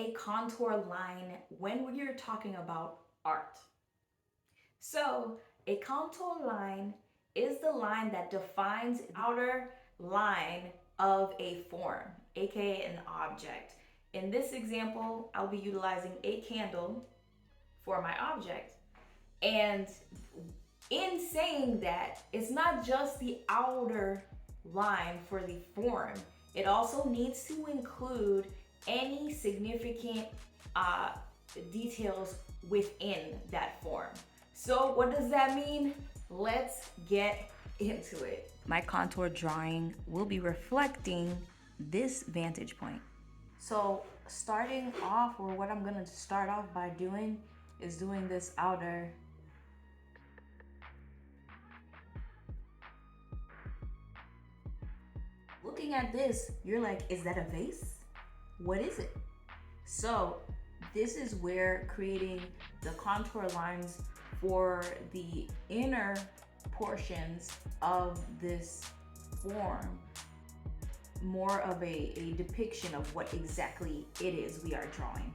a contour line when we're talking about art? So a contour line is the line that defines the outer line of a form, aka an object. In this example, I'll be utilizing a candle for my object. And in saying that, it's not just the outer line for the form, it also needs to include any significant details within that form. So what does that mean? Let's get into it. My contour drawing will be reflecting this vantage point. So starting off, or what I'm gonna start off by doing, is doing this outer. Looking at this, you're like, is that a vase? What is it? So this is where creating the contour lines for the inner portions of this form, more of a depiction of what exactly it is we are drawing.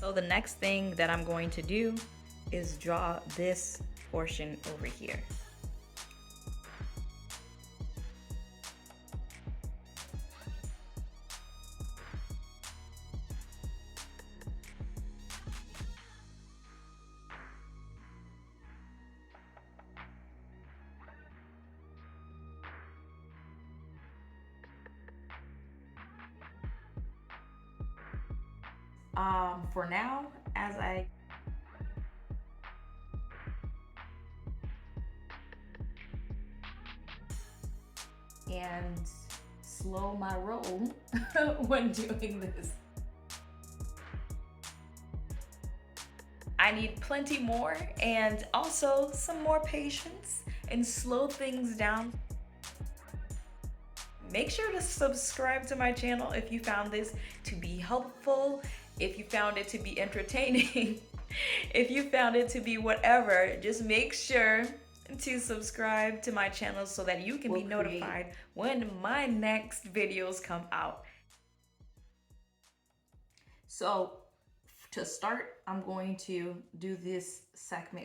So the next thing that I'm going to do is draw this portion over here. For now, as I and slow my roll when doing this. I need plenty more and also some more patience and slow things down. Make sure to subscribe to my channel if you found this to be helpful, if you found it to be entertaining, if you found it to be whatever. Just make sure to subscribe to my channel so that you can be notified when my next videos come out. So to start, I'm going to do this segment